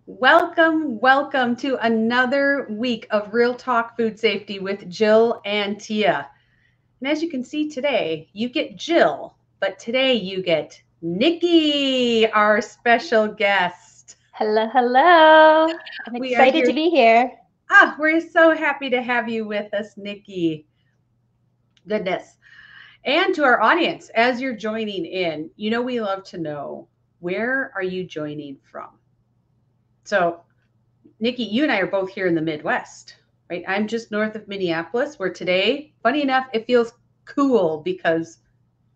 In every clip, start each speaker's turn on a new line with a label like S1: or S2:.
S1: Welcome to another week of Real Talk Food Safety with Jill and Tia. And as you can see today, you get Jill, but today you get Nikki, our special guest.
S2: Hello, hello. I'm
S1: We are
S2: excited to
S1: here.
S2: be here.
S1: We're so happy to have you with us, Nikki. Goodness. And to our audience, as you're joining in, we love to know, where are you joining from? So, Nikki, you and I are both here in the Midwest, right? I'm just north of Minneapolis, where today, funny enough, it feels cool because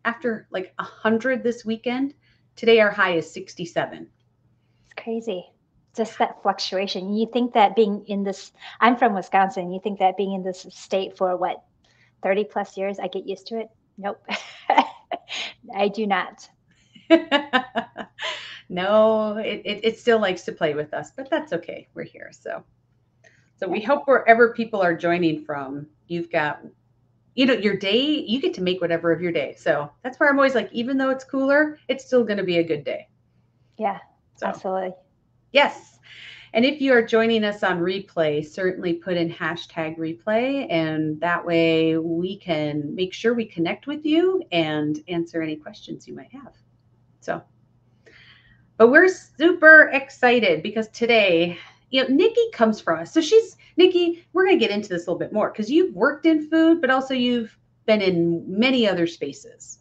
S1: after like 100 this weekend, today our high is 67.
S2: It's crazy. Just that fluctuation. You think that being in this, I'm from Wisconsin, you think that being in this state for what, 30 plus years, I get used to it? Nope. I do not.
S1: No, it still likes to play with us, but that's okay. We're here. So we hope wherever people are joining from, you've got, your day, you get to make whatever of your day. So that's where I'm always like, even though it's cooler, it's still going to be a good day.
S2: Yeah,
S1: So,
S2: absolutely.
S1: yes. And if you are joining us on replay, certainly put in hashtag replay, and that way we can make sure we connect with you and answer any questions you might have. So, but we're super excited because today, Nikki comes from us. So Nikki, we're going to get into this a little bit more because you've worked in food, but also you've been in many other spaces.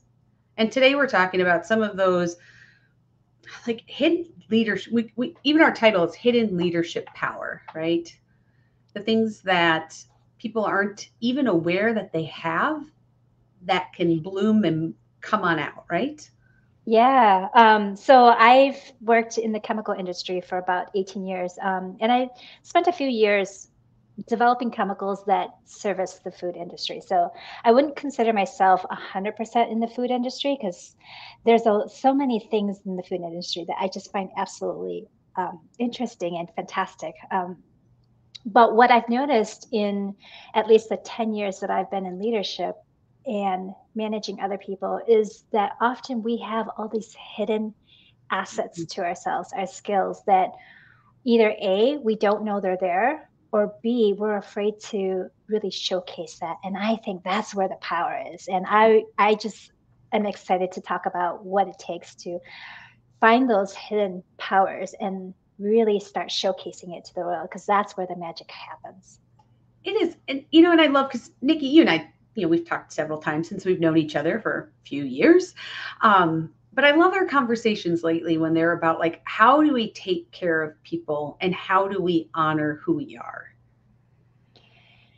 S1: And today we're talking about some of those like hidden leadership. We even our title is hidden leadership power, right? The things that people aren't even aware that they have that can bloom and come on out, right?
S2: Yeah. So I've worked in the chemical industry for about 18 years. And I spent a few years developing chemicals that service the food industry. So I wouldn't consider myself 100% in the food industry because so many things in the food industry that I just find absolutely interesting and fantastic. But what I've noticed in at least the 10 years that I've been in leadership and managing other people is that often we have all these hidden assets to ourselves, our skills that either A, we don't know they're there, or B, we're afraid to really showcase that. And I think that's where the power is. And I just am excited to talk about what it takes to find those hidden powers and really start showcasing it to the world because that's where the magic happens.
S1: It is, and and I love because Nikki, you and I, we've talked several times since we've known each other for a few years. But I love our conversations lately when they're about like how do we take care of people and how do we honor who we are.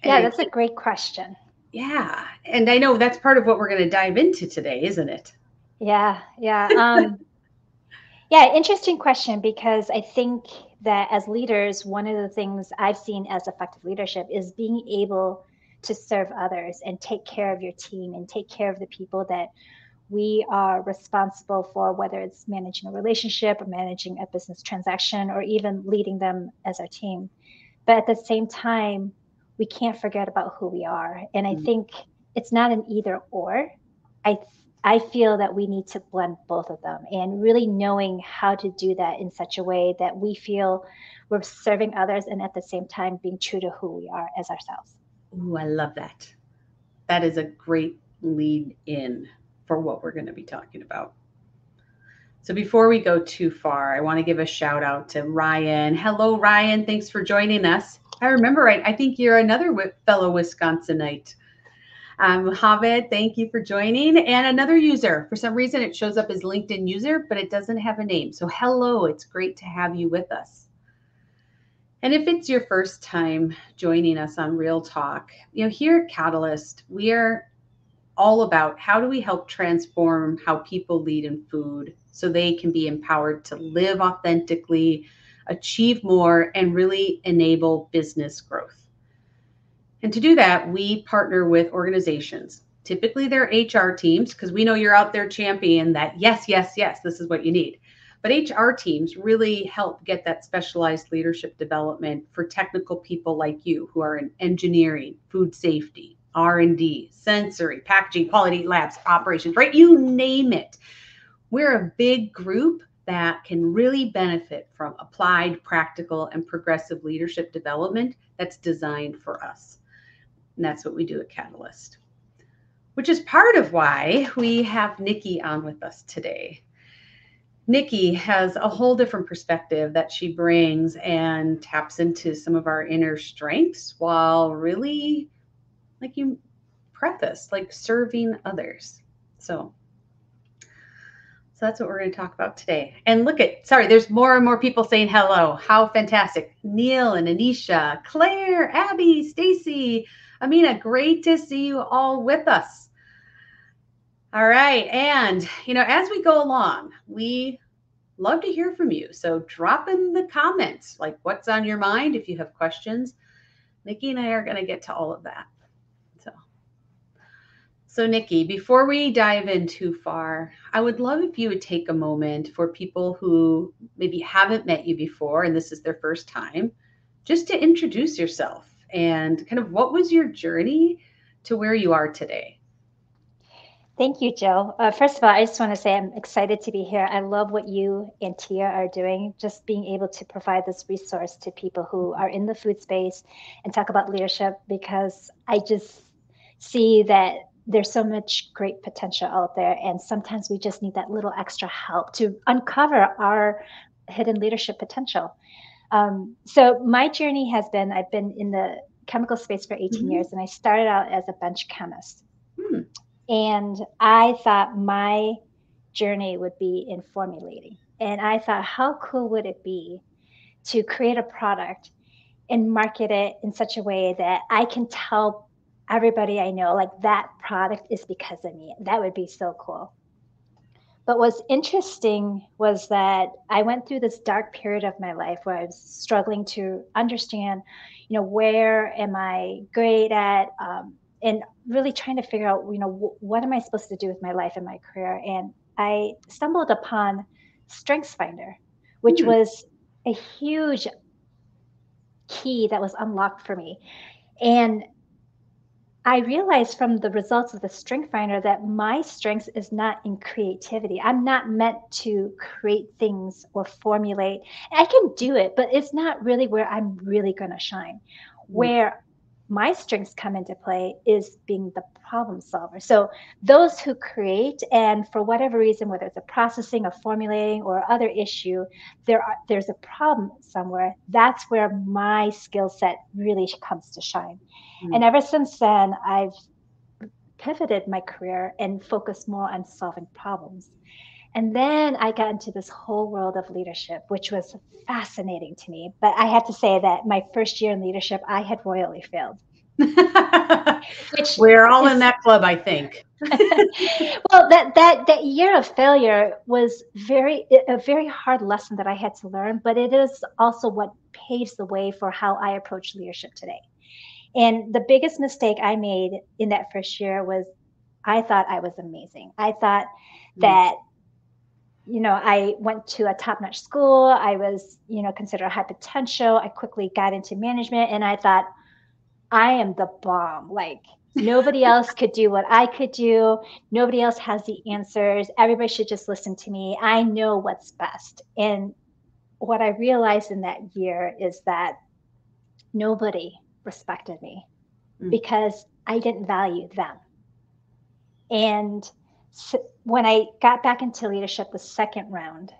S1: And
S2: Yeah,
S1: I
S2: that's a
S1: think,
S2: great question.
S1: yeah, and I know that's part of what we're going to dive into today, isn't it?
S2: Yeah, yeah. Yeah, interesting question because I think that as leaders, one of the things I've seen as effective leadership is being able to serve others and take care of your team and take care of the people that we are responsible for, whether it's managing a relationship or managing a business transaction or even leading them as our team. But at the same time, we can't forget about who we are. And I think it's not an either or. I I feel that we need to blend both of them and really knowing how to do that in such a way that we feel we're serving others and at the same time being true to who we are as ourselves.
S1: Ooh, I love that. That is a great lead in for what we're going to be talking about. So before we go too far, I want to give a shout out to Ryan. Hello, Ryan. Thanks for joining us. I remember right. I think you're another fellow Wisconsinite. Javid, thank you for joining. And another user. For some reason, it shows up as LinkedIn user, but it doesn't have a name. So hello, it's great to have you with us. And if it's your first time joining us on Real Talk, here at Catalyst, we are all about how do we help transform how people lead in food so they can be empowered to live authentically, achieve more, and really enable business growth. And to do that, we partner with organizations. Typically, they're HR teams because we know you're out there championing that yes, yes, yes, this is what you need. But HR teams really help get that specialized leadership development for technical people like you who are in engineering, food safety, R&D, sensory, packaging, quality, labs, operations, right? You name it. We're a big group that can really benefit from applied, practical, and progressive leadership development that's designed for us. And that's what we do at Catalyst, which is part of why we have Nicki on with us today. Nicki has a whole different perspective that she brings and taps into some of our inner strengths while really, like you preface, like serving others. So that's what we're going to talk about today. And look at, sorry, there's more and more people saying hello. How fantastic. Neil and Anisha, Claire, Abby, Stacy, Amina, great to see you all with us. All right. And, as we go along, we love to hear from you. So drop in the comments, like what's on your mind if you have questions. Nicki and I are going to get to all of that. So Nicki, before we dive in too far, I would love if you would take a moment for people who maybe haven't met you before and this is their first time, just to introduce yourself and kind of what was your journey to where you are today.
S2: Thank you, Jill. First of all, I just want to say I'm excited to be here. I love what you and Tia are doing, just being able to provide this resource to people who are in the food space and talk about leadership, because I just see that there's so much great potential out there. And sometimes we just need that little extra help to uncover our hidden leadership potential. So my journey has been, I've been in the chemical space for 18 years, and I started out as a bench chemist. And I thought my journey would be in formulating. And I thought, how cool would it be to create a product and market it in such a way that I can tell everybody I know, like, that product is because of me. That would be so cool. But what's interesting was that I went through this dark period of my life where I was struggling to understand, where am I great at? And really trying to figure out, what am I supposed to do with my life and my career? And I stumbled upon StrengthsFinder, which was a huge key that was unlocked for me. And I realized from the results of the StrengthsFinder that my strength is not in creativity. I'm not meant to create things or formulate. I can do it, but it's not really where I'm really going to shine. Where my strengths come into play is being the problem solver. So those who create, and for whatever reason, whether it's a processing, a formulating, or other issue, there's a problem somewhere. That's where my skill set really comes to shine. And ever since then, I've pivoted my career and focused more on solving problems. And then I got into this whole world of leadership, which was fascinating to me. But I have to say that my first year in leadership, I had royally failed.
S1: We're all in that club, I think.
S2: Well, that year of failure was a very hard lesson that I had to learn, but it is also what paves the way for how I approach leadership today. And the biggest mistake I made in that first year was I thought I was amazing. I thought that, I went to a top-notch school. I was, considered high potential. I quickly got into management, and I thought, I am the bomb. Like, nobody else could do what I could do. Nobody else has the answers. Everybody should just listen to me. I know what's best. And what I realized in that year is that nobody respected me because I didn't value them. And so when I got back into leadership the second round,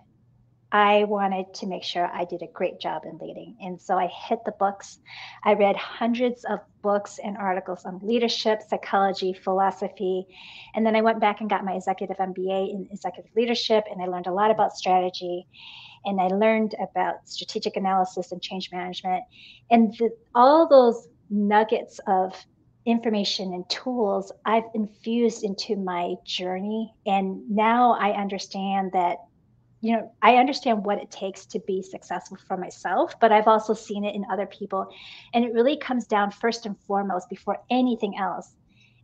S2: I wanted to make sure I did a great job in leading. And so I hit the books. I read hundreds of books and articles on leadership, psychology, philosophy. And then I went back and got my executive MBA in executive leadership. And I learned a lot about strategy. And I learned about strategic analysis and change management. And all those nuggets of information and tools I've infused into my journey. And now I understand that, I understand what it takes to be successful for myself, but I've also seen it in other people. And it really comes down first and foremost, before anything else,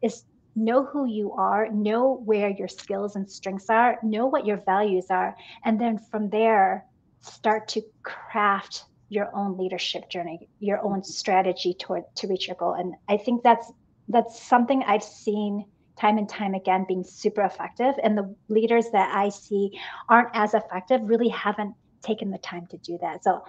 S2: is know who you are, know where your skills and strengths are, know what your values are, and then from there, start to craft your own leadership journey, your own strategy to reach your goal. And I think that's something I've seen time and time again being super effective. And the leaders that I see aren't as effective really haven't taken the time to do that. So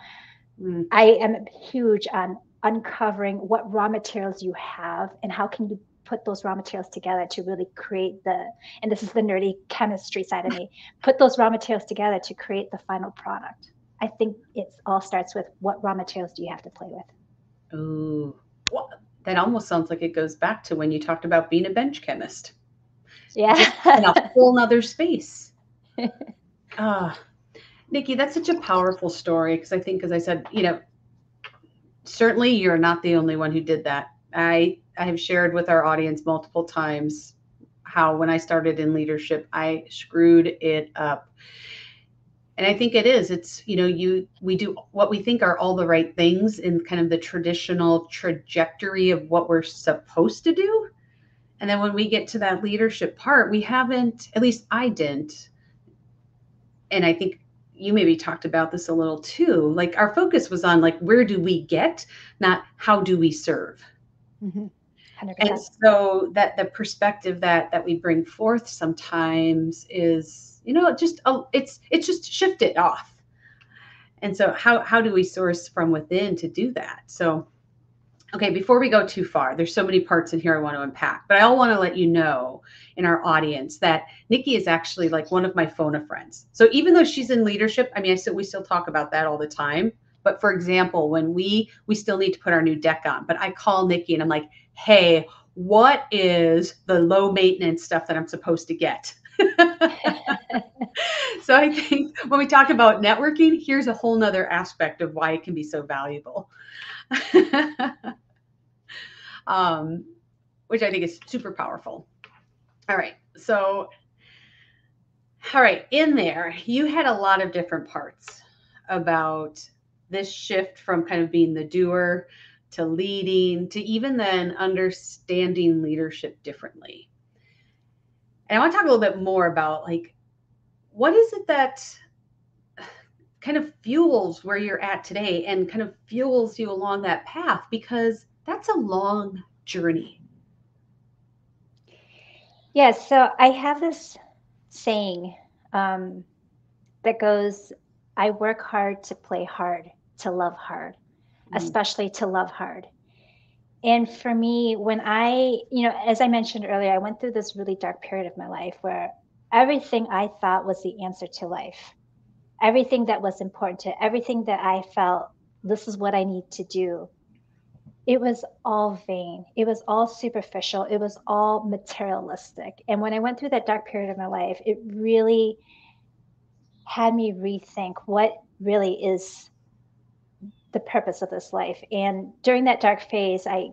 S1: Mm.
S2: I am huge on uncovering what raw materials you have and how can you put those raw materials together to really create and this is the nerdy chemistry side of me, put those raw materials together to create the final product. I think it all starts with what raw materials do you have to play with.
S1: Ooh, well, that almost sounds like it goes back to when you talked about being a bench chemist, just in a
S2: Yeah.
S1: whole nother space. Ah, Nicki, that's such a powerful story because I think, as I said, certainly you're not the only one who did that. I have shared with our audience multiple times how when I started in leadership, I screwed it up. And I think it's, we do what we think are all the right things in kind of the traditional trajectory of what we're supposed to do. And then when we get to that leadership part, we haven't, at least I didn't. And I think you maybe talked about this a little too. Like our focus was on like, where do we get, not how do we serve?
S2: Mm-hmm.
S1: And
S2: 100%.
S1: so that the perspective that we bring forth sometimes is, it's just shift it off. And so how do we source from within to do that? So okay, before we go too far, there's so many parts in here I want to unpack, but I all want to let you know in our audience that Nicki is actually like one of my phone friends. So even though she's in leadership, I mean, we still talk about that all the time. But for example, when we still need to put our new deck on, but I call Nicki and I'm like, hey, what is the low maintenance stuff that I'm supposed to get? So I think when we talk about networking, here's a whole nother aspect of why it can be so valuable. um, which I think is super powerful. All right. So, all right, in there, you had a lot of different parts about this shift from kind of being the doer to leading to even then understanding leadership differently. And I want to talk a little bit more about like, what is it that kind of fuels where you're at today and kind of fuels you along that path? Because that's a long journey.
S2: Yeah, so I have this saying um, that goes, I work hard to play hard, to love hard,
S1: Mm.
S2: especially to love hard. And for me, when as I mentioned earlier, I went through this really dark period of my life where everything I thought was the answer to life, everything that was important to everything that I felt this is what I need to do, it was all vain. It was all superficial. It was all materialistic. And when I went through that dark period of my life, it really had me rethink what really is the purpose of this life. And during that dark phase, I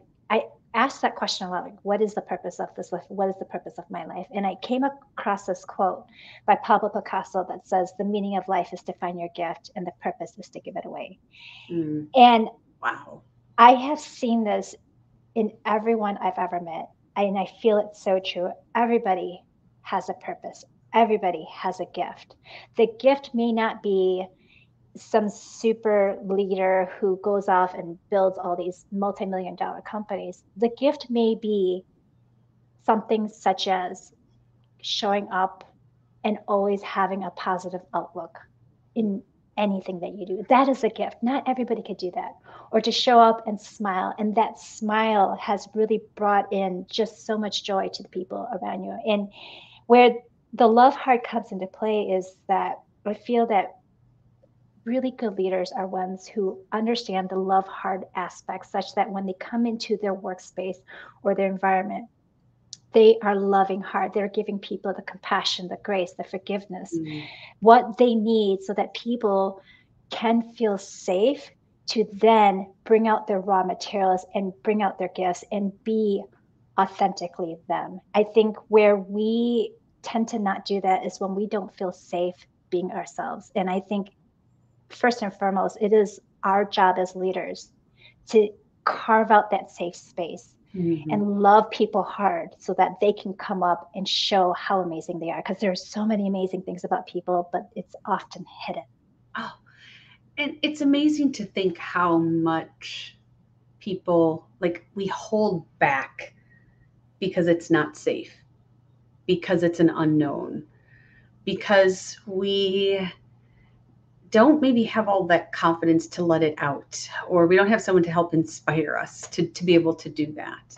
S2: asked that question a lot, like, what is the purpose of this life? What is the purpose of my life? And I came across this quote by Pablo Picasso that says, the meaning of life is to find your gift and the purpose is to give it away.
S1: Mm.
S2: And
S1: Wow.
S2: I have seen this in everyone I've ever met. And I feel it's so true. Everybody has a purpose. Everybody has a gift. The gift may not be some super leader who goes off and builds all these multi-million dollar companies. The gift may be something such as showing up and always having a positive outlook in anything that you do. That is a gift. Not everybody could do that. Or to show up and smile. And that smile has really brought in just so much joy to the people around you. And where the love heart comes into play is that I feel that really good leaders are ones who understand the love hard aspect such that when they come into their workspace or their environment, they are loving hard. They're giving people the compassion, the grace, the forgiveness,
S1: Mm.
S2: what they need so that people can feel safe to then bring out their raw materials and bring out their gifts and be authentically them. I think where we tend to not do that is when we don't feel safe being ourselves. And I think first and foremost, it is our job as leaders to carve out that safe space
S1: Mm-hmm.
S2: and love people hard so that they can come up and show how amazing they are. Because there's so many amazing things about people, but it's often hidden.
S1: Oh, and it's amazing to think how much people like we hold back because it's not safe. because it's an unknown, because we don't maybe have all that confidence to let it out, or we don't have someone to help inspire us to be able to do that.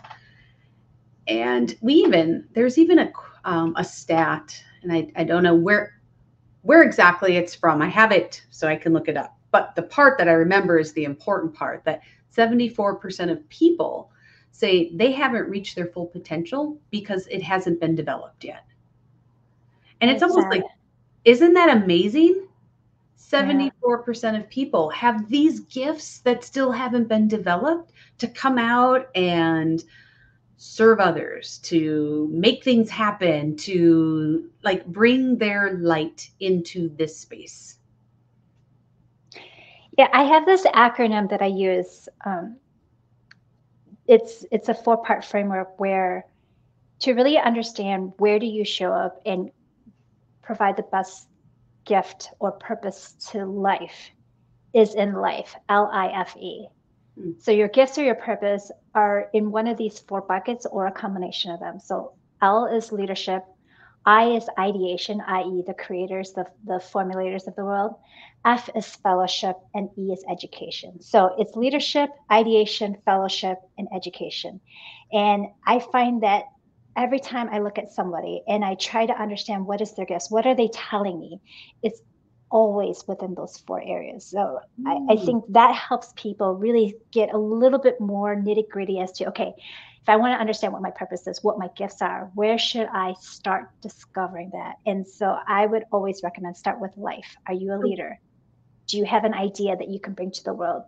S1: And there's even a stat, and I don't know where exactly it's from. I have it so I can look it up. But the part that I remember is the important part, that 74% of people say they haven't reached their full potential because it hasn't been developed yet. And it's
S2: That's
S1: almost
S2: sad.
S1: like, isn't that amazing?
S2: Yeah.
S1: 74% of people have these gifts that still haven't been developed to come out and serve others, to make things happen, to like bring their light into this space.
S2: Yeah, I have this acronym that I use. It's a 4-part framework where to really understand where do you show up and provide the best gift or purpose to life is in life, LIFE.
S1: Mm.
S2: So your gifts or your purpose are in one of these 4 buckets or a combination of them. So L is leadership, I is ideation, i.e., the creators, the formulators of the world. F is fellowship, and E is education. So it's leadership, ideation, fellowship, and education. And I find that every time I look at somebody and I try to understand what is their gifts, what are they telling me, it's always within those 4 areas. So I
S1: Mm.
S2: think that helps people really get a little bit more nitty gritty as to, okay, if I want to understand what my purpose is, what my gifts are, where should I start discovering that? And so I would always recommend start with life. Are you a leader? Do you have an idea that you can bring to the world?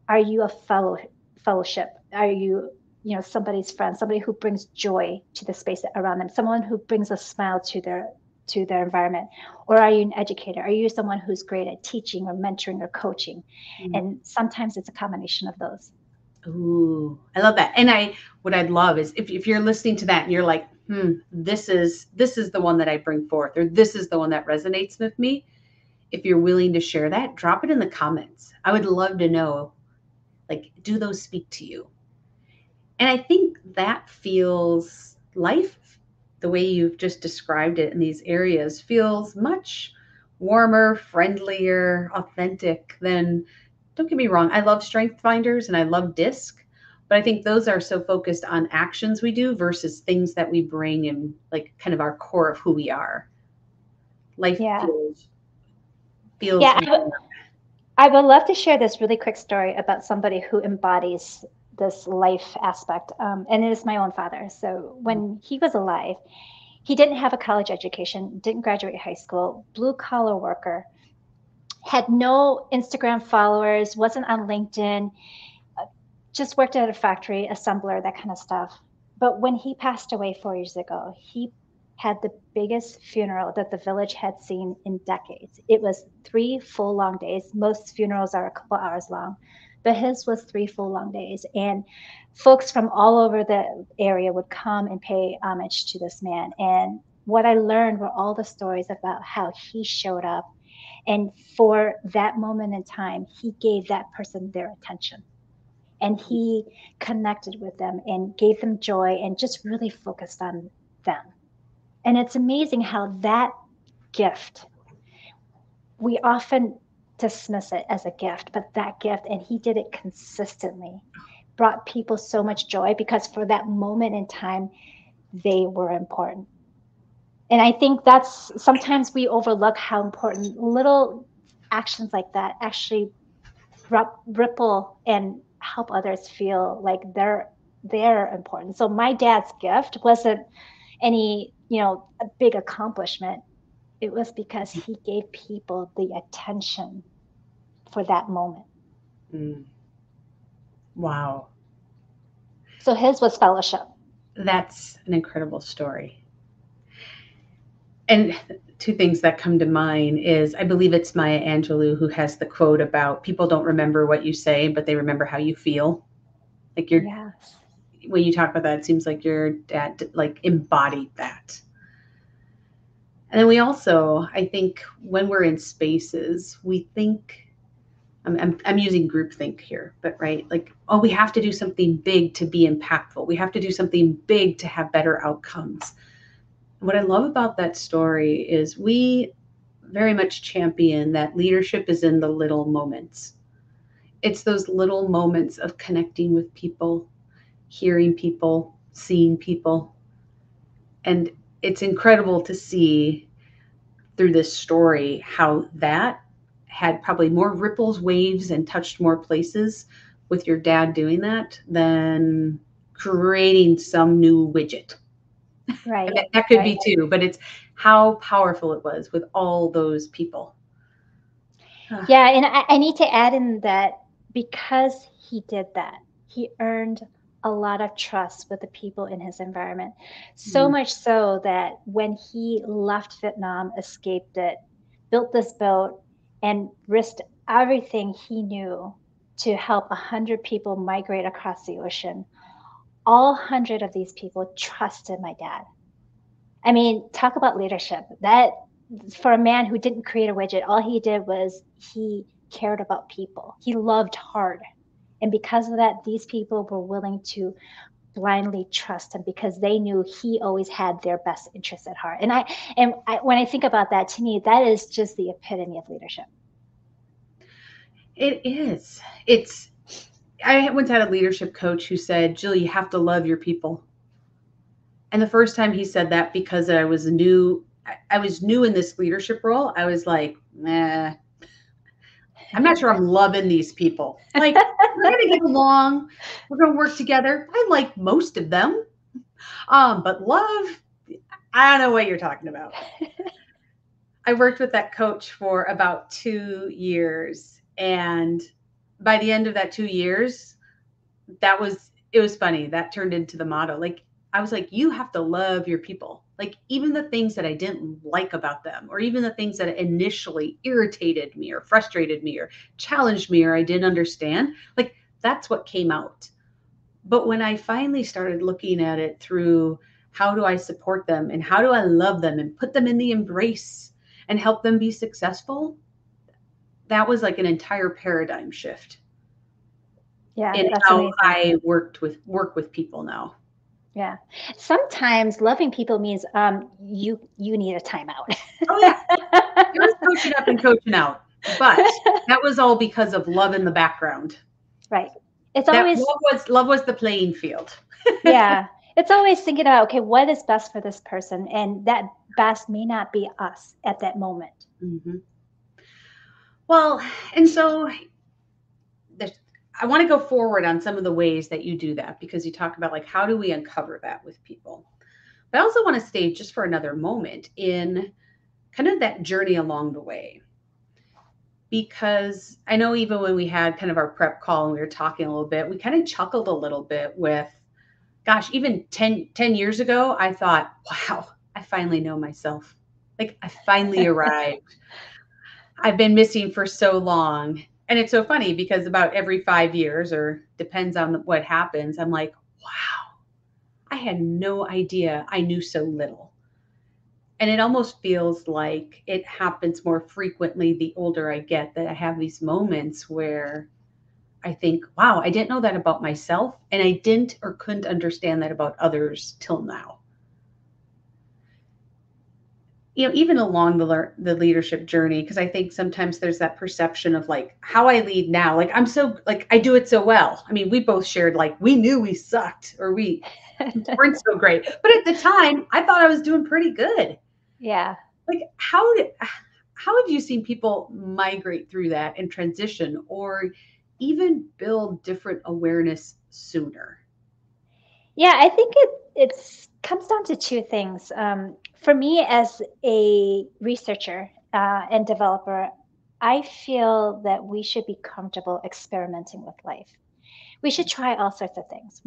S2: Are you a fellowship? Are you, somebody's friend, somebody who brings joy to the space around them, someone who brings a smile to their environment? Or are you an educator? Are you someone who's great at teaching or mentoring or coaching?
S1: Mm.
S2: And sometimes it's a combination of those.
S1: Ooh, I love that. And what I'd love is if you're listening to that and you're like, this is the one that I bring forth, or this is the one that resonates with me. If you're willing to share that, drop it in the comments. I would love to know, like, do those speak to you? And I think that feels life, the way you've just described it in these areas, feels much warmer, friendlier, authentic than, don't get me wrong, I love strength finders and I love disc, but I think those are so focused on actions we do versus things that we bring in, like kind of our core of who we are. Life
S2: Yeah.
S1: feels
S2: Yeah.
S1: warm.
S2: I would love to share this really quick story about somebody who embodies this life aspect. And it is my own father. So when he was alive, he didn't have a college education, didn't graduate high school, blue collar worker, had no Instagram followers, wasn't on LinkedIn, uh, just worked at a factory, assembler, that kind of stuff. But when he passed away 4 years ago, he had the biggest funeral that the village had seen in decades. It was 3 full long days. Most funerals are a couple hours long, but his was 3 full long days. And folks from all over the area would come and pay homage to this man. And what I learned were all the stories about how he showed up. And for that moment in time, he gave that person their attention and he connected with them and gave them joy and just really focused on them. And it's amazing how that gift, we often dismiss it as a gift, but that gift, and he did it consistently, brought people so much joy because for that moment in time, they were important. And I think that's sometimes we overlook how important little actions like that actually ripple and help others feel like they're important. So my dad's gift wasn't any, a big accomplishment. It was because he gave people the attention for that moment.
S1: Mm. Wow.
S2: So his was fellowship.
S1: That's an incredible story. And two things that come to mind is I believe it's Maya Angelou who has the quote about people don't remember what you say, but they remember how you feel. Like
S2: Yes.
S1: when you talk about that, it seems like your dad like embodied that. And then we also, I think, when we're in spaces, we think I'm using groupthink here, but right, like, oh, we have to do something big to be impactful. We have to do something big to have better outcomes. What I love about that story is we very much champion that leadership is in the little moments. It's those little moments of connecting with people, hearing people, seeing people. And it's incredible to see through this story how that had probably more ripples, waves, and touched more places with your dad doing that than creating some new widget.
S2: Right,
S1: And that could
S2: right.
S1: be too, but it's how powerful it was with all those people.
S2: Yeah, and I need to add in that because he did that, he earned a lot of trust with the people in his environment. So
S1: Mm,
S2: much so that when he left Vietnam, escaped it, built this boat, and risked everything he knew to help 100 people migrate across the ocean, all 100 of these people trusted my dad. I mean, talk about leadership. That for a man who didn't create a widget, all he did was he cared about people. He loved hard. And because of that, these people were willing to blindly trust him because they knew he always had their best interests at heart. And when I think about that, to me, that is just the epitome of leadership.
S1: it is. It's. I once had a leadership coach who said, "Jill, you have to love your people." And the first time he said that, because I was new, I was new in this leadership role. I was like, nah, I'm not sure I'm loving these people. Like, we're gonna get along, we're gonna work together. I like most of them, but love, I don't know what you're talking about. I worked with that coach for about 2 years, and by the end of that 2 years, that was it was funny. That turned into the motto. Like, I was like, you have to love your people. Like, even the things that I didn't like about them, or even the things that initially irritated me or frustrated me or challenged me or I didn't understand, like, that's what came out. But when I finally started looking at it through, how do I support them and how do I love them and put them in the embrace and help them be successful, that was like an entire paradigm shift
S2: Yeah,
S1: in
S2: that's
S1: how
S2: amazing.
S1: I work with people now.
S2: Yeah. Sometimes loving people means you need a timeout.
S1: Oh yeah, it was coaching up and coaching out, but that was all because of love in the background.
S2: Right. It's
S1: That
S2: always,
S1: love was the playing field.
S2: yeah, it's always thinking about, okay, what is best for this person? And that best may not be us at that moment.
S1: Mhm. Well, and so there's, I want to go forward on some of the ways that you do that, because you talk about, like, how do we uncover that with people. But I also want to stay just for another moment in kind of that journey along the way, because I know even when we had kind of our prep call and we were talking a little bit, we kind of chuckled a little bit with, gosh, even ten years ago, I thought, wow, I finally know myself. Like, I finally arrived. I've been missing for so long. And it's so funny because about every 5 years, or depends on what happens, I'm like, wow, I had no idea I knew so little. And it almost feels like it happens more frequently the older I get, that I have these moments where I think, wow, I didn't know that about myself. And I didn't or couldn't understand that about others till now. Even along the leadership journey, because I think sometimes there's that perception of, like, how I lead now, like, I'm so, like, I do it so well. I mean, we both shared, like, we knew we sucked, or we weren't so great, but at the time I thought I was doing pretty good.
S2: Yeah.
S1: Like, how have you seen people migrate through that and transition, or even build different awareness sooner?
S2: Yeah, I think it's comes down to two things. For me, as a researcher and developer, I feel that we should be comfortable experimenting with life. We should try all sorts of things.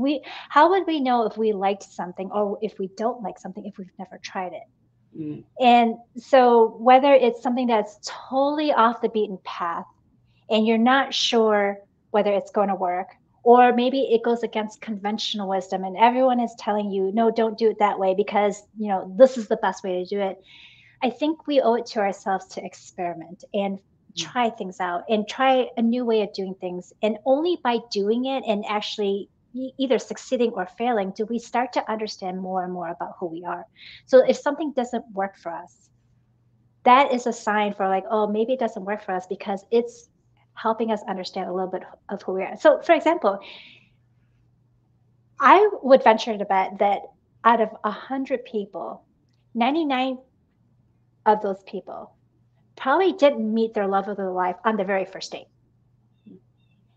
S2: How would we know if we liked something or if we don't like something if we've never tried it?
S1: Mm,
S2: And so whether it's something that's totally off the beaten path and you're not sure whether it's going to work, or maybe it goes against conventional wisdom and everyone is telling you, no, don't do it that way because, this is the best way to do it. I think we owe it to ourselves to experiment and
S1: mm,
S2: try things out and try a new way of doing things. And only by doing it and actually either succeeding or failing, do we start to understand more and more about who we are? So if something doesn't work for us, that is a sign for like, oh, maybe it doesn't work for us because it's helping us understand a little bit of who we are. So, for example, I would venture to bet that out of 100 people, 99 of those people probably didn't meet their love of their life on the very first date.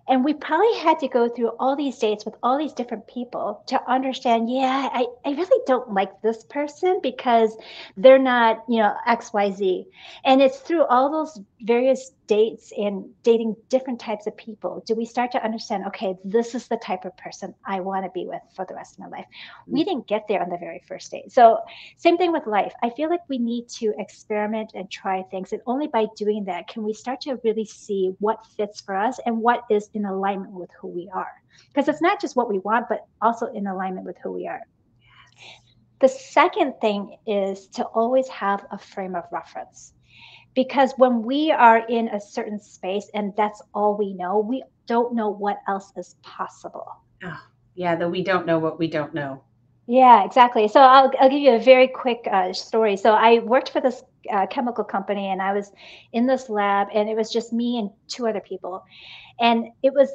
S2: And we probably had to go through all these dates with all these different people to understand, yeah, I really don't like this person because they're not, XYZ. And it's through all those various dates and dating different types of people do we start to understand, okay, this is the type of person I want to be with for the rest of my life. We didn't get there on the very first date. So same thing with life. I feel like we need to experiment and try things. And only by doing that can we start to really see what fits for us and what is in alignment with who we are. Because it's not just what we want, but also in alignment with who we are. The second thing is to always have a frame of reference. Because when we are in a certain space and that's all we know, we don't know what else is possible.
S1: Oh, yeah, that we don't know what we don't know.
S2: Yeah, exactly. So I'll give you a very quick story. So I worked for this chemical company and I was in this lab and it was just me and two other people. And it was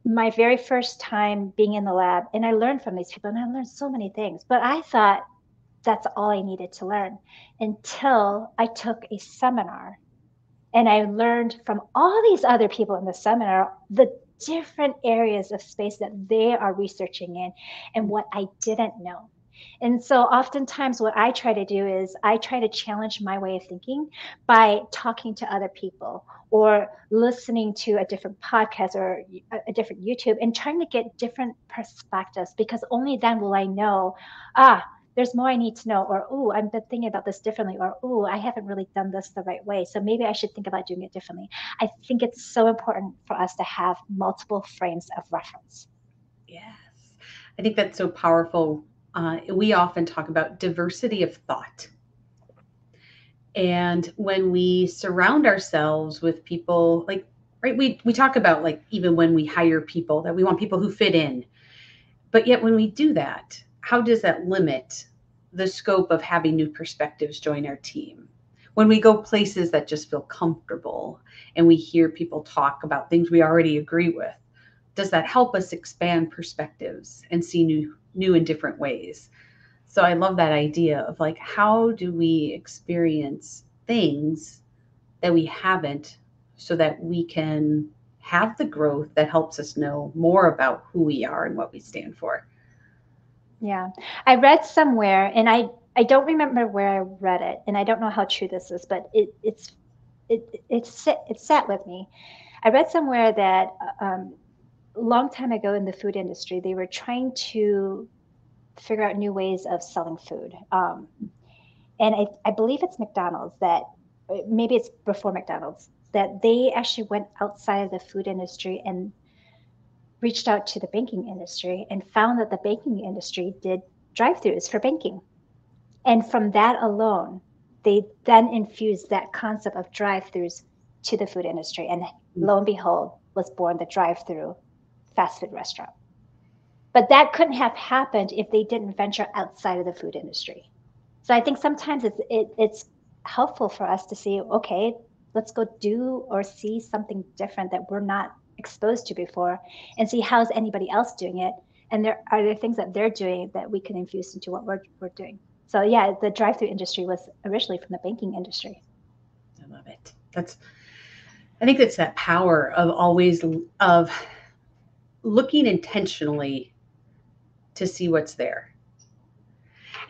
S2: my very first time being in the lab. And I learned from these people and I learned so many things. But I thought that's all I needed to learn until I took a seminar and I learned from all these other people in the seminar the different areas of space that they are researching in and what I didn't know. And so oftentimes what I try to do is I try to challenge my way of thinking by talking to other people or listening to a different podcast or a different YouTube and trying to get different perspectives because only then will I know, there's more I need to know, or oh, I've been thinking about this differently, or oh, I haven't really done this the right way. So maybe I should think about doing it differently. I think it's so important for us to have multiple frames of reference.
S1: Yes. I think that's so powerful. We often talk about diversity of thought. And when we surround ourselves with people like, right, we talk about like even when we hire people that we want people who fit in. But yet when we do that, how does that limit the scope of having new perspectives join our team? When we go places that just feel comfortable and we hear people talk about things we already agree with, does that help us expand perspectives and see new and different ways? So I love that idea of like, how do we experience things that we haven't so that we can have the growth that helps us know more about who we are and what we stand for?
S2: Yeah. I read somewhere, and I don't remember where I read it, and I don't know how true this is, but it sat with me. I read somewhere that a long time ago in the food industry, they were trying to figure out new ways of selling food. And I believe it's McDonald's that maybe it's before McDonald's that they actually went outside of the food industry and reached out to the banking industry and found that the banking industry did drive-throughs for banking. And from that alone, they then infused that concept of drive-throughs to the food industry. And lo and behold, was born the drive-through fast food restaurant. But that couldn't have happened if they didn't venture outside of the food industry. So I think sometimes it's helpful for us to see, okay, let's go do or see something different that we're not exposed to before and see how's anybody else doing it. And there things that they're doing that we can infuse into what we're doing. So yeah, the drive-through industry was originally from the banking industry.
S1: I love it. That's I think it's that power of always of looking intentionally to see what's there.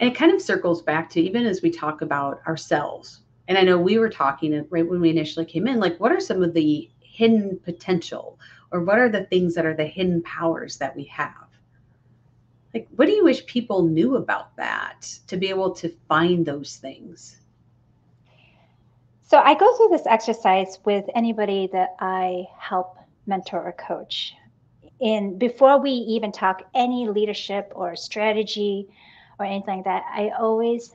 S1: And it kind of circles back to even as we talk about ourselves. And I know we were talking right when we initially came in, like what are some of the hidden potential or what are the things that are the hidden powers that we have? Like, what do you wish people knew about that to be able to find those things?
S2: So I go through this exercise with anybody that I help mentor or coach. And before we even talk any leadership or strategy or anything like that, I always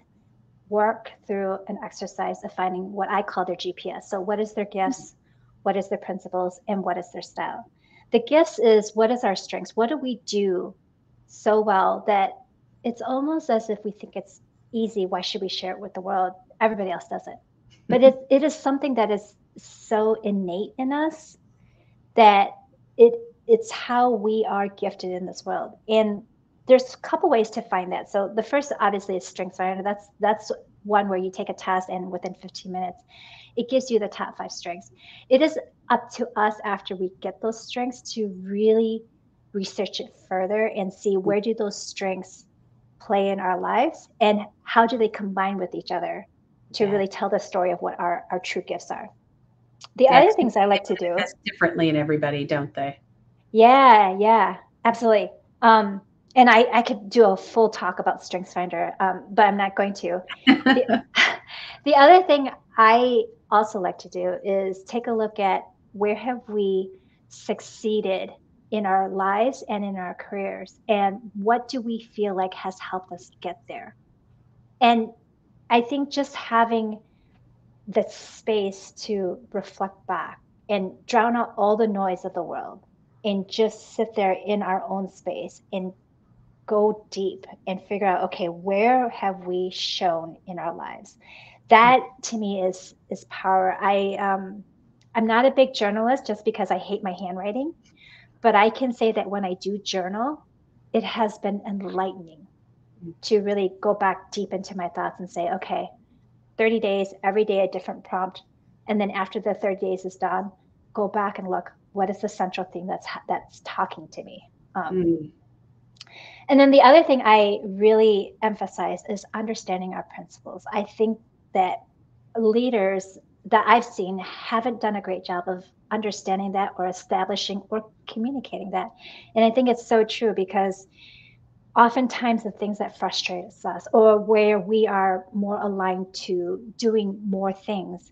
S2: work through an exercise of finding what I call their GPS. So, what is their gifts? What is their principles? And what is their style? The gifts is, what is our strengths? What do we do so well that it's almost as if we think it's easy. Why should we share it with the world? Everybody else does it. But it is something that is so innate in us that it it's how we are gifted in this world. And there's a couple ways to find that. So the first obviously is strengths finder. That's one where you take a test and within 15 minutes it gives you the top 5 strengths. It is up to us after we get those strengths to really research it further and see where do those strengths play in our lives and how do they combine with each other to
S1: Yeah.
S2: really tell the story of what our true gifts are. The
S1: Yeah,
S2: other
S1: 'cause
S2: things I like to
S1: they
S2: do,
S1: manifest differently in everybody, don't they?
S2: yeah, absolutely. And I could do a full talk about StrengthsFinder, but I'm not going to. The, the other thing I also like to do is take a look at where have we succeeded in our lives and in our careers, and what do we feel like has helped us get there. And I think just having the space to reflect back and drown out all the noise of the world and just sit there in our own space and go deep and figure out, okay, where have we shown in our lives? That to me is power. I'm not a big journalist just because I hate my handwriting, but I can say that when I do journal, it has been enlightening to really go back deep into my thoughts and say, okay, 30 days, every day a different prompt. And then after the 30 days is done, go back and look, what is the central thing that's talking to me?
S1: Mm.
S2: And then the other thing I really emphasize is understanding our principles. I think that leaders that I've seen haven't done a great job of understanding that or establishing or communicating that. And I think it's so true because oftentimes the things that frustrate us or where we are more aligned to doing more things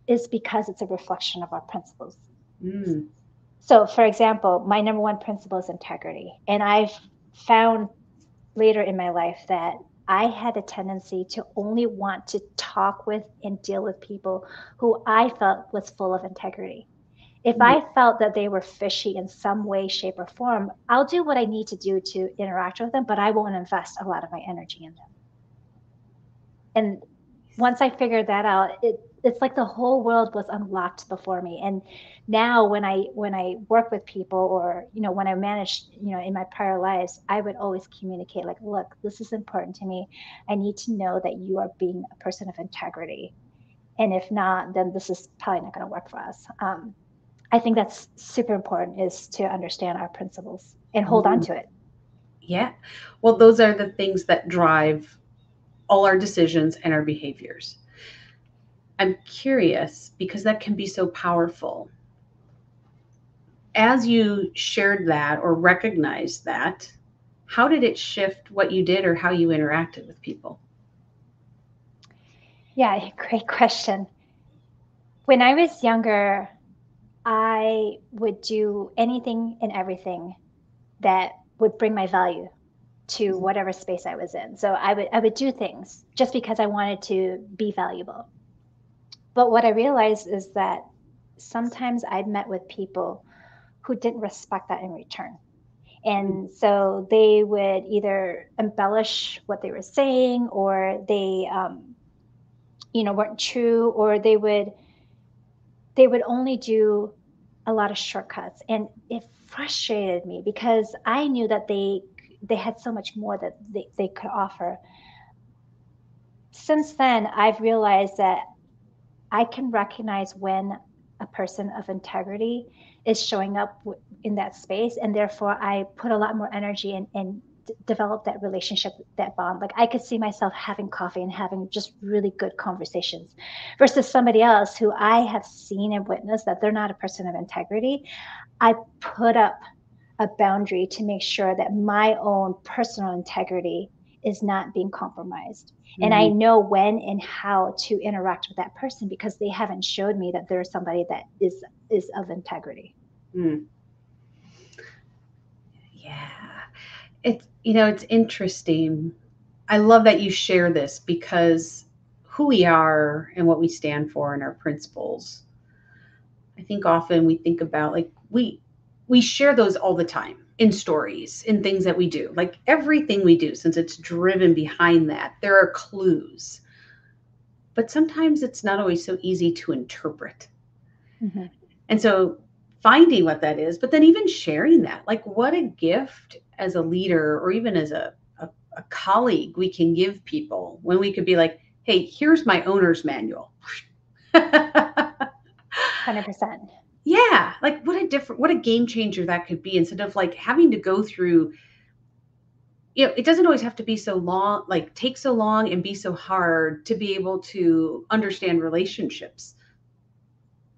S2: is because it's a reflection of our principles.
S1: Mm.
S2: So, for example, my number one principle is integrity. And I've found later in my life that I had a tendency to only want to talk with and deal with people who I felt was full of integrity. If
S1: Mm.
S2: I felt that they were fishy in some way, shape, or form, I'll do what I need to do to interact with them, but I won't invest a lot of my energy in them. And once I figured that out, it's like the whole world was unlocked before me. And now when I work with people or when I managed in my prior lives, I would always communicate like, look, this is important to me. I need to know that you are being a person of integrity. And if not, then this is probably not going to work for us. I think that's super important is to understand our principles and hold on
S1: Mm.
S2: to it.
S1: Yeah. Well, those are the things that drive all our decisions and our behaviors. I'm curious because that can be so powerful. As you shared that or recognized that, how did it shift what you did or how you interacted with people?
S2: Yeah, great question. When I was younger, I would do anything and everything that would bring my value to whatever space I was in. So I would do things just because I wanted to be valuable. But what I realized is that sometimes I met with people who didn't respect that in return.
S1: Mm.
S2: And so they would either embellish what they were saying or they weren't true or they would only do a lot of shortcuts, and it frustrated me because I knew that they had so much more that they could offer. Since then I've realized that I can recognize when a person of integrity is showing up in that space, and therefore I put a lot more energy and develop that relationship, that bond. Like I could see myself having coffee and having just really good conversations versus somebody else who I have seen and witnessed that they're not a person of integrity. I put up a boundary to make sure that my own personal integrity is not being compromised. And I
S1: Mm.
S2: know when and how to interact with that person because they haven't showed me that there's somebody that is of integrity.
S1: Mm. Yeah. It's interesting. I love that you share this because who we are and what we stand for and our principles. I think often we think about like we we share those all the time in stories, in things that we do. Like everything we do, since it's driven behind that, there are clues. But sometimes it's not always so easy to interpret.
S2: Mm-hmm.
S1: And so finding what that is, but then even sharing that, like what a gift as a leader or even as a colleague we can give people when we could be like, hey, here's my owner's manual.
S2: 100%.
S1: Yeah, like what a game changer that could be, instead of like having to go through, it doesn't always have to be so long, like take so long and be so hard to be able to understand relationships.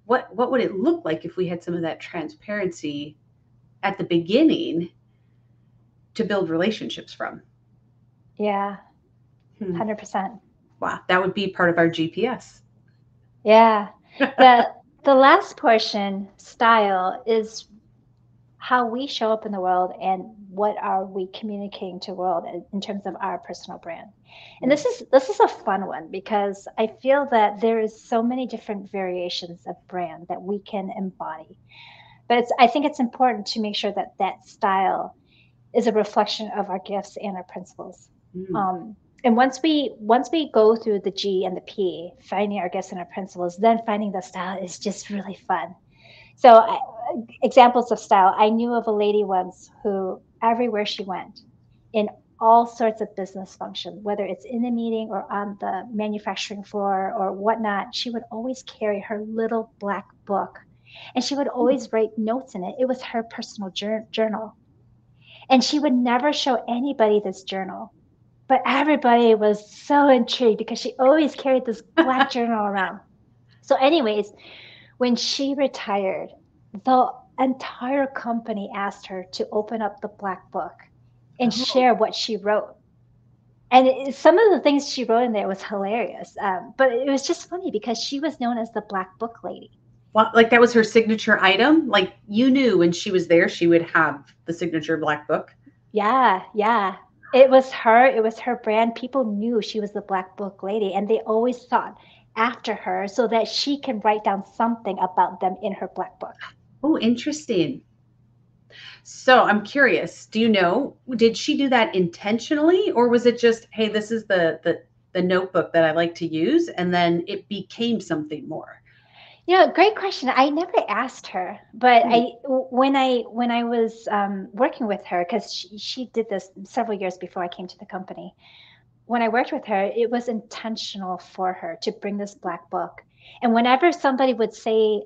S1: What would it look like if we had some of that transparency at the beginning to build relationships from?
S2: Yeah, 100%.
S1: Wow, that would be part of our GPS.
S2: Yeah. The last portion, style, is how we show up in the world and what are we communicating to the world in terms of our personal brand. And this is a fun one because I feel that there is so many different variations of brand that we can embody. But I think it's important to make sure that that style is a reflection of our gifts and our principles.
S1: Mm.
S2: And once we go through the G and the P, finding our gifts and our principles, then finding the style is just really fun. So examples of style. I knew of a lady once who everywhere she went, in all sorts of business function, whether it's in a meeting or on the manufacturing floor or whatnot, she would always carry her little black book and she would always write notes in it. It was her personal journal. And she would never show anybody this journal. But everybody was so intrigued because she always carried this black journal around. So, anyways, when she retired, the entire company asked her to open up the black book and
S1: Oh,
S2: share what she wrote. And some of the things she wrote in there was hilarious. But it was just funny because she was known as the Black Book Lady.
S1: well, like that was her signature item. Like you knew when she was there, she would have the signature black book.
S2: Yeah, yeah. It was her. It was her brand. People knew she was the Black Book Lady, and they always sought after her so that she can write down something about them in her Black Book.
S1: Oh, interesting. So I'm curious, do you know, did she do that intentionally, or was it just, hey, this is the notebook that I like to use, and then it became something more?
S2: Great question. I never asked her, but
S1: Hmm.
S2: when I was working with her, because she did this several years before I came to the company. When I worked with her, it was intentional for her to bring this black book. And whenever somebody would say,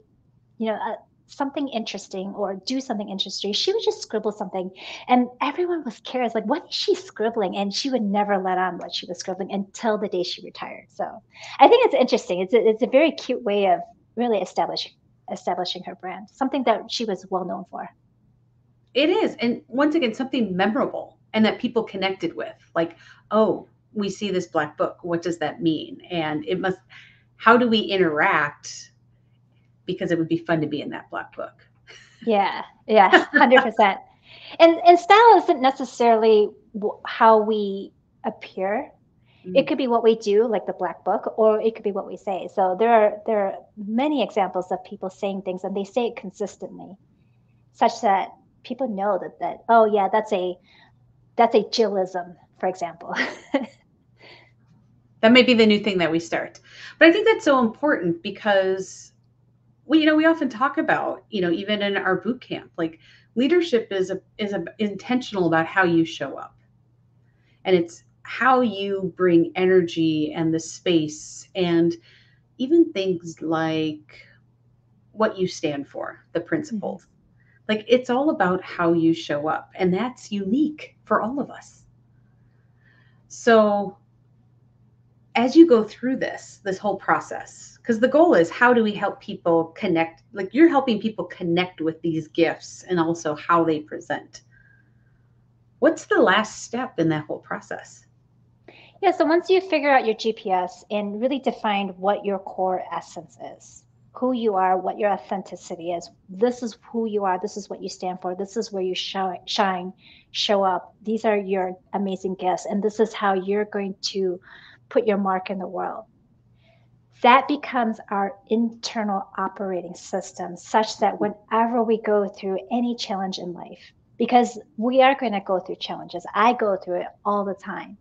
S2: you know, something interesting or do something interesting, she would just scribble something. And everyone was curious, like, what is she scribbling? And she would never let on what she was scribbling until the day she retired. So I think it's interesting. It's a very cute way of really establishing her brand, something that she was well known for.
S1: It is. And once again, something memorable and that people connected with. Like, oh, we see this black book. What does that mean? And it must, how do we interact? Because it would be fun to be in that black book.
S2: Yeah, yeah, 100%. And style isn't necessarily how we appear. It
S1: Mm.
S2: could be what we do, like the black book, or it could be what we say. So there are many examples of people saying things and they say it consistently, such that people know that oh yeah, that's a Jillism, for example.
S1: That may be the new thing that we start. But I think that's so important because we often talk about, even in our boot camp, like leadership is intentional about how you show up, and it's how you bring energy and the space, and even things like what you stand for, the
S2: Mhm.
S1: principles. Like it's all about how you show up, and that's unique for all of us. So as you go through this whole process, because the goal is, how do we help people connect, like you're helping people connect with these gifts and also how they present. What's the last step in that whole process?
S2: Yeah, so once you figure out your GPS and really define what your core essence is, who you are, what your authenticity is, this is who you are, this is what you stand for, this is where you shine, show up. These are your amazing gifts, and this is how you're going to put your mark in the world. that becomes our internal operating system, such that whenever we go through any challenge in life, because we are going to go through challenges, I go through it all the time,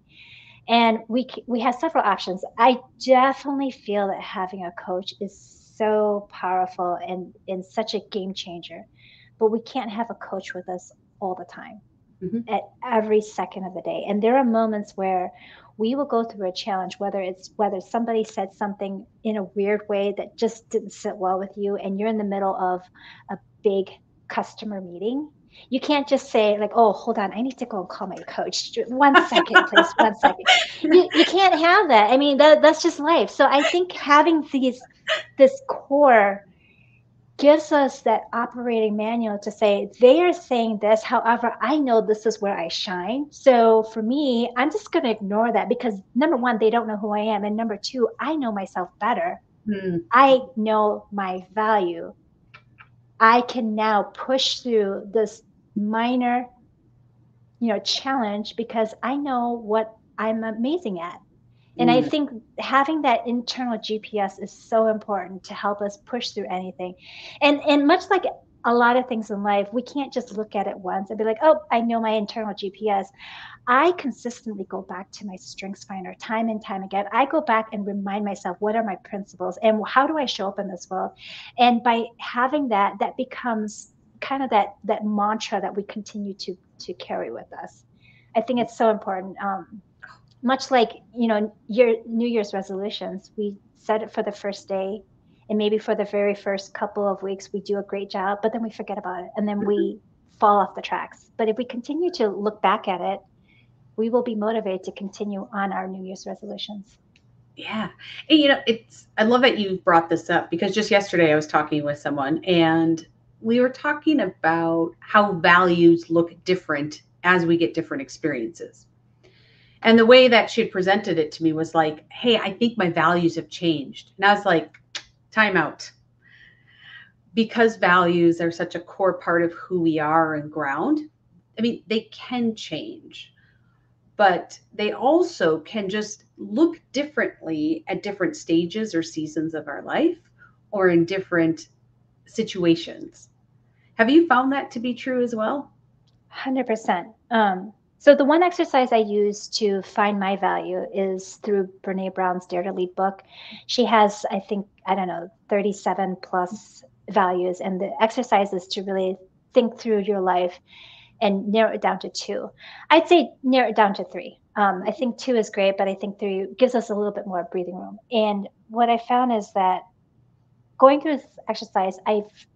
S2: and we have several options. I definitely feel that having a coach is so powerful and such a game changer, but we can't have a coach with us all the time,
S1: Mhm.
S2: at every second of the day. And there are moments where we will go through a challenge, whether somebody said something in a weird way that just didn't sit well with you, and you're in the middle of a big customer meeting. You can't just say like, "Oh, hold on, I need to go and call my coach. 1 second, please, 1 second." You can't have that. I mean, that's just life. So I think having this core gives us that operating manual to say, they are saying this. However, I know this is where I shine. So for me, I'm just going to ignore that, because number one, they don't know who I am. And number two, I know myself better.
S1: Mm.
S2: I know my value. I can now push through this minor, challenge, because I know what I'm amazing at. And I
S1: Mm.
S2: think having that internal GPS is so important to help us push through anything. And much like a lot of things in life, we can't just look at it once and be like, "Oh, I know my internal GPS." I consistently go back to my strengths finder time and time again. I go back and remind myself, what are my principles and how do I show up in this world? And by having that, that becomes kind of that mantra that we continue to carry with us. I think it's so important. Much like, your New Year's resolutions, we set it for the first day, and maybe for the very first couple of weeks we do a great job, but then we forget about it and then we fall off the tracks. But if we continue to look back at it, we will be motivated to continue on our New Year's resolutions.
S1: Yeah. And I love that you brought this up because just yesterday I was talking with someone and we were talking about how values look different as we get different experiences. And the way that she had presented it to me was like, "Hey, I think my values have changed." And I was like, "Time out." Because values are such a core part of who we are and ground, I mean, they can change, but they also can just look differently at different stages or seasons of our life or in different situations. Have you found that to be true as well?
S2: 100%. So the one exercise I use to find my value is through Brene Brown's Dare to Lead book. She has, I think, I don't know, 37 plus values, and the exercise is to really think through your life and narrow it down to two. I'd say narrow it down to three. I think two is great, but I think three gives us a little bit more breathing room. And what I found is that going through this exercise,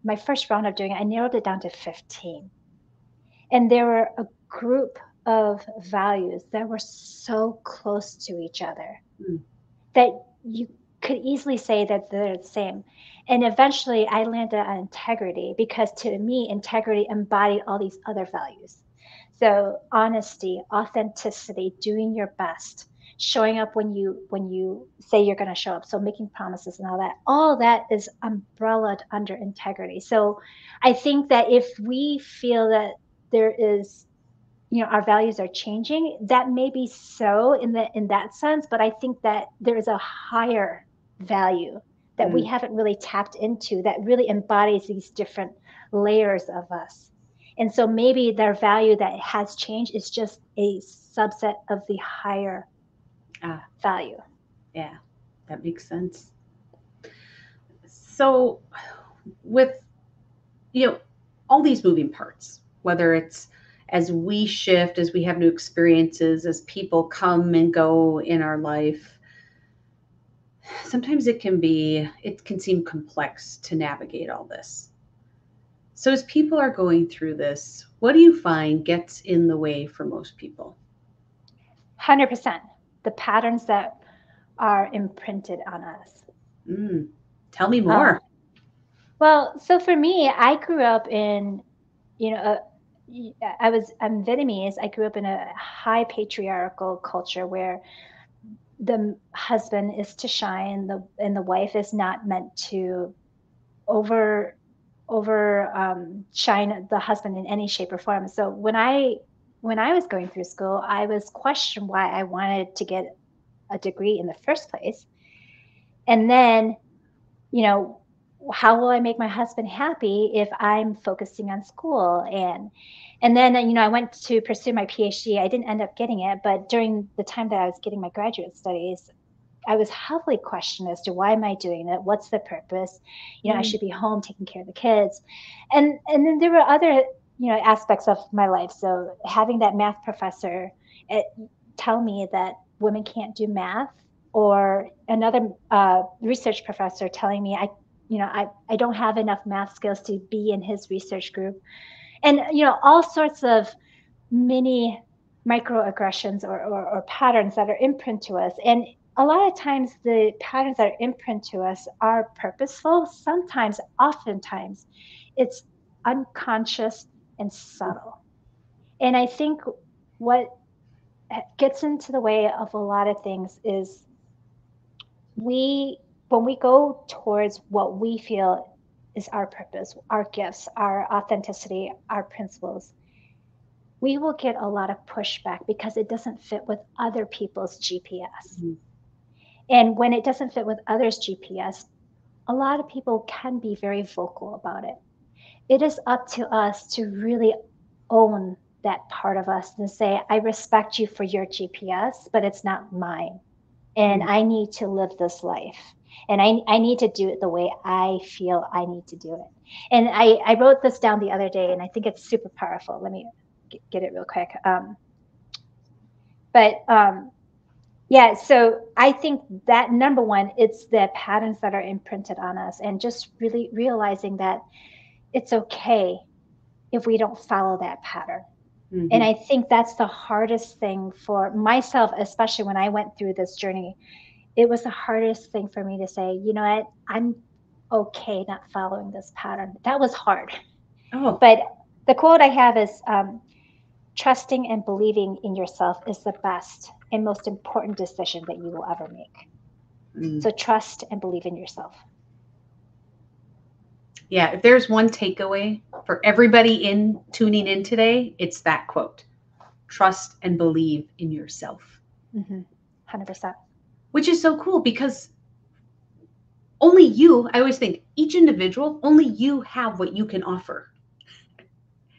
S2: my first round of doing it, I narrowed it down to 15, and there were a group of values that were so close to each other
S1: Mm.
S2: that you could easily say that they're the same. And eventually I landed on integrity, because to me, integrity embodied all these other values. So honesty, authenticity, doing your best, showing up when you say you're going to show up. So making promises and all that is umbrellaed under integrity. So I think that if we feel that there is, our values are changing, that may be so in that sense, but I think that there is a higher value that we
S1: Mm.
S2: haven't really tapped into, that really embodies these different layers of us. And so maybe their value that has changed is just a subset of the higher
S1: Ah,
S2: value.
S1: yeah, that makes sense. So, with you know all these moving parts, whether it's as we shift, as we have new experiences, as people come and go in our life, sometimes it can seem complex to navigate all this. So as people are going through this, what do you find gets in the way for most people?
S2: 100%. The patterns that are imprinted on us.
S1: Mm, tell me
S2: Um,
S1: more.
S2: well, so for me, I grew up in, you know, I'm Vietnamese. I grew up in a high patriarchal culture where the husband is to shine, the wife is not meant to over shine the husband in any shape or form. So when I was going through school, I was questioned why I wanted to get a degree in the first place. And then, you know, how will I make my husband happy if I'm focusing on school? And then, you know, I went to pursue my PhD. I didn't end up getting it, but during the time that I was getting my graduate studies, I was heavily questioned as to why am I doing it? What's the purpose? You know, I
S1: Mm.
S2: should be home taking care of the kids. And then there were other, you know, aspects of my life. So having that math professor it, tell me that women can't do math, or another research professor telling me I don't have enough math skills to be in his research group. And, you know, all sorts of many microaggressions or patterns that are imprint to us. And a lot of times the patterns that are imprint to us are purposeful. Sometimes, oftentimes, it's unconscious and subtle. And I think what gets into the way of a lot of things is we, when we go towards what we feel is our purpose, our gifts, our authenticity, our principles, we will get a lot of pushback because it doesn't fit with other people's GPS.
S1: Mhm.
S2: And when it doesn't fit with others' GPS, a lot of people can be very vocal about it. It is up to us to really own that part of us and say, I respect you for your GPS, but it's not mine. And
S1: Mm.
S2: I need to live this life. And I need to do it the way I feel I need to do it. And I wrote this down the other day, and I think it's super powerful. Let me get it real quick. But yeah, so I think that number one, it's the patterns that are imprinted on us, and just really realizing that it's okay if we don't follow that pattern. And
S1: Mhm.
S2: I think that's the hardest thing for myself, especially when I went through this journey. It was the hardest thing for me to say, you know what, I'm okay not following this pattern. That was hard.
S1: Oh,
S2: But the quote I have is trusting and believing in yourself is the best and most important decision that you will ever make.
S1: mm.
S2: So trust and believe in yourself.
S1: Yeah. If there's one takeaway for everybody in tuning in today, it's that quote: trust and believe in yourself,
S2: 100%.
S1: which is so cool because only you, I always think each individual, only you have what you can offer,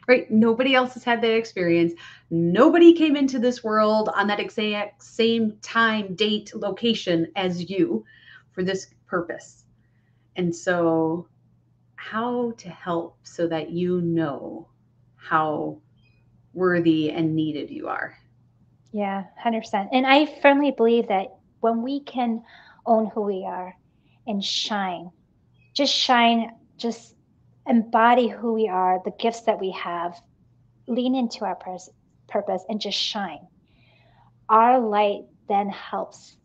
S1: right? Nobody else has had that experience. Nobody came into this world on that exact same time, date, location as you for this purpose. And so, how to help so that you know how worthy and needed you are.
S2: Yeah, 100%. And I firmly believe that when we can own who we are and shine, just embody who we are, the gifts that we have, lean into our purpose and just shine. Our light then helps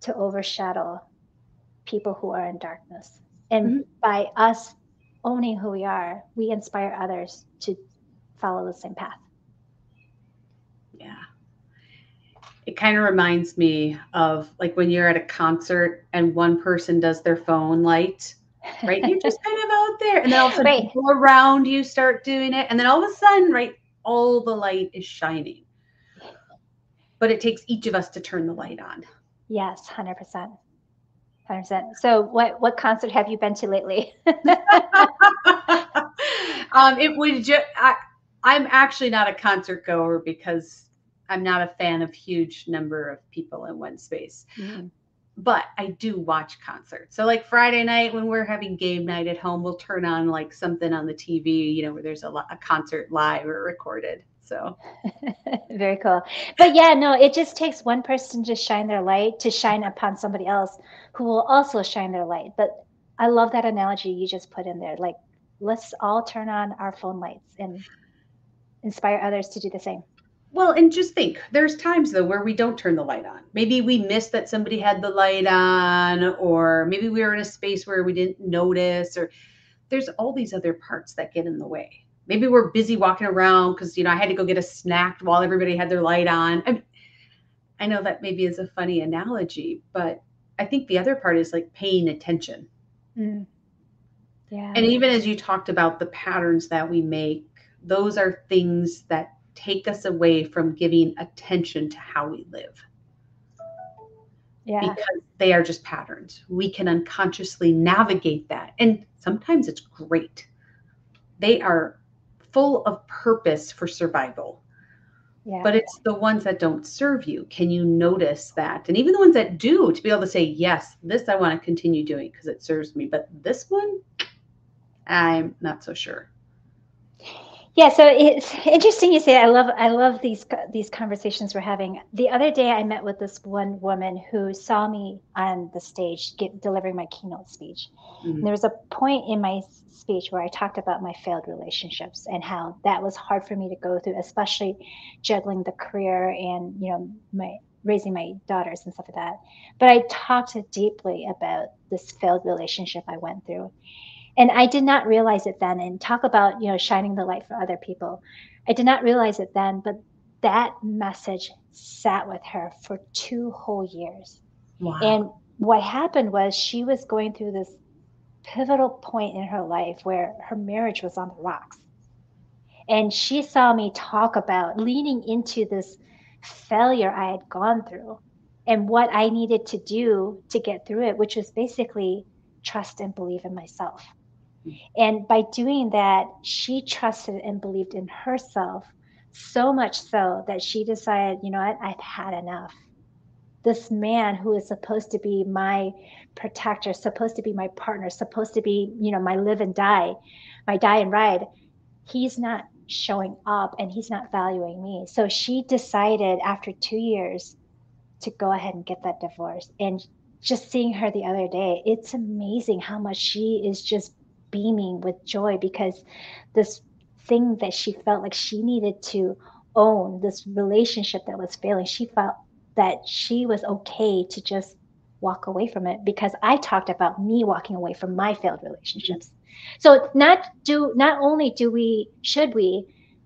S2: to overshadow people who are in darkness. And
S1: Mhm.
S2: by us owning who we are, we inspire others to follow the same path.
S1: Yeah. It kind of reminds me of like when you're at a concert and one person does their phone light, right? You're just kind of out there. And then all of a sudden
S2: Right.
S1: people around you start doing it. And then all of a sudden, right, all the light is shining. But it takes each of us to turn the light on.
S2: Yes, 100%. 100%. So what concert have you been to lately?
S1: It would just, I'm actually not a concert goer because I'm not a fan of huge number of people in one space.
S2: Mm.
S1: But I do watch concerts. So like Friday night when we're having game night at home, we'll turn on like something on the TV, where there's a concert live or recorded. So
S2: Very cool. But yeah, no, it just takes one person to shine their light to shine upon somebody else who will also shine their light. But I love that analogy you just put in there. Like, let's all turn on our phone lights and inspire others to do the same.
S1: well, and just think, there's times though where we don't turn the light on. Maybe we missed that somebody had the light on, or maybe we were in a space where we didn't notice, or there's all these other parts that get in the way. Maybe we're busy walking around because I had to go get a snack while everybody had their light on. I know that maybe is a funny analogy, but I think the other part is like paying attention.
S2: Mm, yeah.
S1: And even as you talked about the patterns that we make, those are things that take us away from giving attention to how we live.
S2: Yeah.
S1: because they are just patterns. We can unconsciously navigate that. And sometimes it's great. They are full of purpose for survival.
S2: Yeah.
S1: But it's the ones that don't serve you. Can you notice that? And even the ones that do, to be able to say, yes, this I want to continue doing because it serves me. But this one, I'm not so sure.
S2: Yeah, so it's interesting you say I love these conversations we're having. The other day I met with this one woman who saw me on the stage delivering my keynote speech. And
S1: Mm,
S2: there was a point in my speech where I talked about my failed relationships and how that was hard for me to go through, especially juggling the career and, my raising my daughters and stuff like that. But I talked deeply about this failed relationship I went through, and I did not realize it then. And talk about, shining the light for other people. I did not realize it then, but that message sat with her for 2 whole years.
S1: wow.
S2: And what happened was she was going through this pivotal point in her life where her marriage was on the rocks. And she saw me talk about leaning into this failure I had gone through and what I needed to do to get through it, which was basically trust and believe in myself. And by doing that, she trusted and believed in herself so much so that she decided, you know what, I've had enough. This man who is supposed to be my protector, supposed to be my partner, supposed to be, my live and die, my die and ride, he's not showing up and he's not valuing me. So she decided after 2 years to go ahead and get that divorce. And just seeing her the other day, it's amazing how much she is just beaming with joy because this thing that she felt like she needed to own, this relationship that was failing, she felt that she was okay to just walk away from it because I talked about me walking away from my failed relationships. So not only do we should we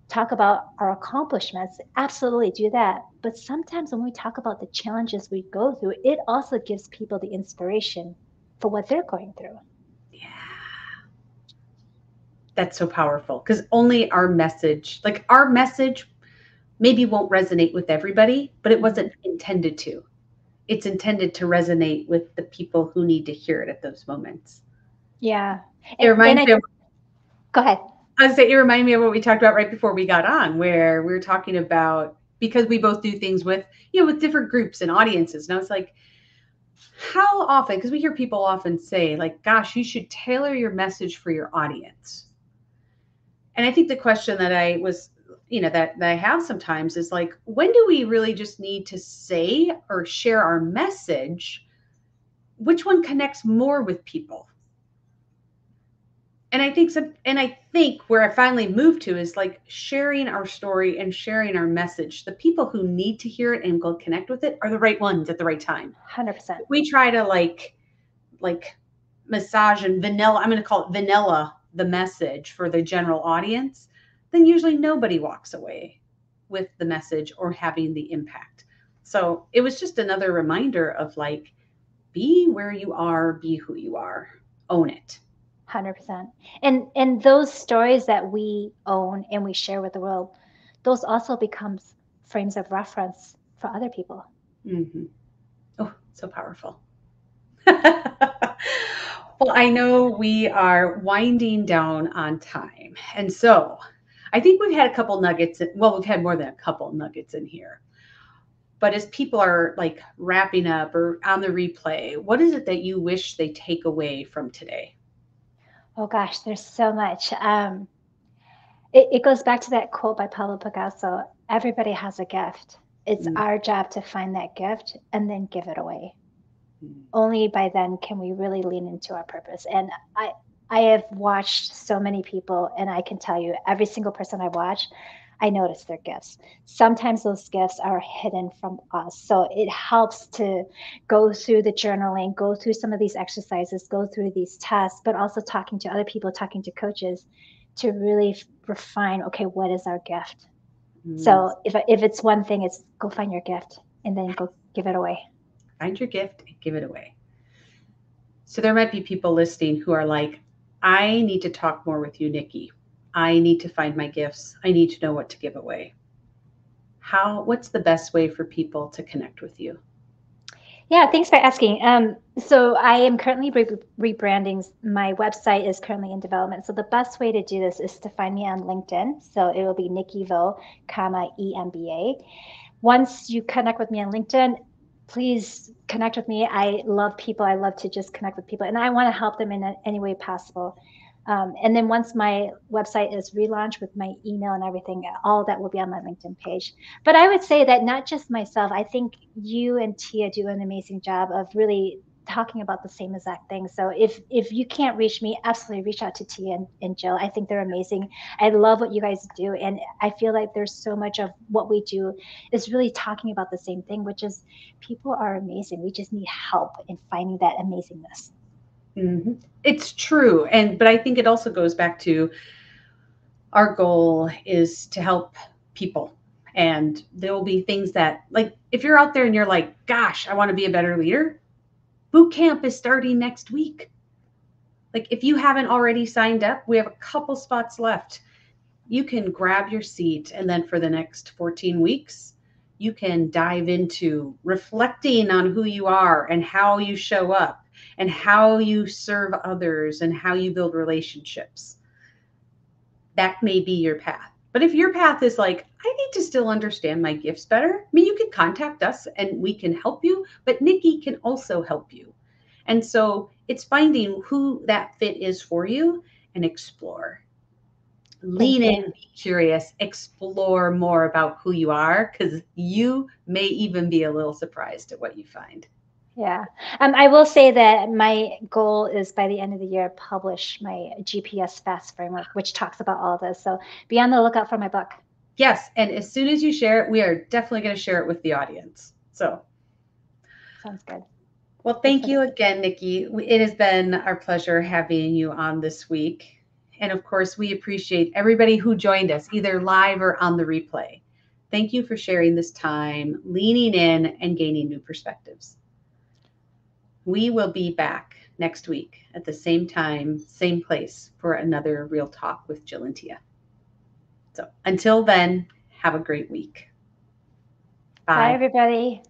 S2: talk about our accomplishments, absolutely do that. But sometimes when we talk about the challenges we go through, it also gives people the inspiration for what they're going through.
S1: Yeah. That's so powerful because only our message maybe won't resonate with everybody, but it
S2: Mhm.
S1: wasn't intended to. It's intended to resonate with the people who need to hear it at those moments.
S2: Yeah.
S1: It
S2: And
S1: reminds
S2: I
S1: me of,
S2: go ahead.
S1: I was saying, it reminded me of what we talked about right before we got on, where we were talking about because we both do things with, with different groups and audiences. And I was like, how often, because we hear people often say, like, gosh, you should tailor your message for your audience. And I think the question that I was, that I have sometimes is like, when do we really just need to say or share our message? Which one connects more with people? And I think where I finally moved to is like sharing our story and sharing our message. The people who need to hear it and go connect with it are the right ones at the right time.
S2: 100%.
S1: If we try to like massage and vanilla, I'm going to call it vanilla, the message for the general audience, then usually nobody walks away with the message or having the impact. So it was just another reminder of like, be where you are, be who you are, own it.
S2: 100%. And those stories that we own and we share with the world, those also becomes frames of reference for other people.
S1: Mm-hmm. Oh, so powerful. Well, I know we are winding down on time. And so I think we've had a couple nuggets. Well, we've had more than a couple nuggets in here. But as people are like wrapping up or on the replay, what is it that you wish they take away from today?
S2: Oh gosh, there's so much. It goes back to that quote by Pablo Picasso: everybody has a gift. It's
S1: Mm,
S2: our job to find that gift and then give it away.
S1: mm,
S2: Only by then can we really lean into our purpose. And I have watched so many people, and I can tell you, every single person I watch, I notice their gifts. Sometimes those gifts are hidden from us. So it helps to go through the journaling, go through some of these exercises, go through these tests, but also talking to other people, talking to coaches to really refine, okay, what is our gift?
S1: mm.
S2: So if it's one thing, it's go find your gift and then go give it away.
S1: Find your gift and give it away. So there might be people listening who are like, I need to talk more with you, Nikki. I need to find my gifts. I need to know what to give away. What's the best way for people to connect with you?
S2: Yeah, thanks for asking. So I am currently rebranding. My website is currently in development. So the best way to do this is to find me on LinkedIn. So it will be Nicki Vo, comma EMBA. Once you connect with me on LinkedIn, please connect with me. I love people. I love to just connect with people, and I want to help them in any way possible. And then once my website is relaunched with my email and everything, all that will be on my LinkedIn page. But I would say that not just myself, I think you and Tia do an amazing job of really talking about the same exact thing. So if you can't reach me, absolutely reach out to Tia and Jill. I think they're amazing. I love what you guys do. And I feel like there's so much of what we do is really talking about the same thing, which is people are amazing. We just need help in finding that amazingness.
S1: It's true. But I think it also goes back to our goal is to help people. And there will be things that, like, if you're out there and you're like, gosh, I want to be a better leader, boot camp is starting next week. Like, if you haven't already signed up, we have a couple spots left. You can grab your seat, and then for the next 14 weeks, you can dive into reflecting on who you are and how you show up and how you serve others and how you build relationships. That may be your path. But if your path is like, I need to still understand my gifts better, I mean, you can contact us and we can help you, but Nicki can also help you. And so it's finding who that fit is for you and explore.
S2: Thank
S1: Lean
S2: you.
S1: in, be curious, explore more about who you are, because you may even be a little surprised at what you find.
S2: Yeah. I will say that my goal is by the end of the year, publish my GPS fast framework, which talks about all this. So be on the lookout for my book.
S1: Yes. And as soon as you share it, we are definitely going to share it with the audience. So,
S2: Sounds good.
S1: well,
S2: This
S1: thank
S2: was
S1: you again, Nicki. It has been our pleasure having you on this week. And of course, we appreciate everybody who joined us, either live or on the replay. Thank you for sharing this time, leaning in, and gaining new perspectives. We will be back next week at the same time, same place for another Real Talk with Jill and Tia. So until then, have a great week.
S2: Bye,
S1: Bye.
S2: everybody.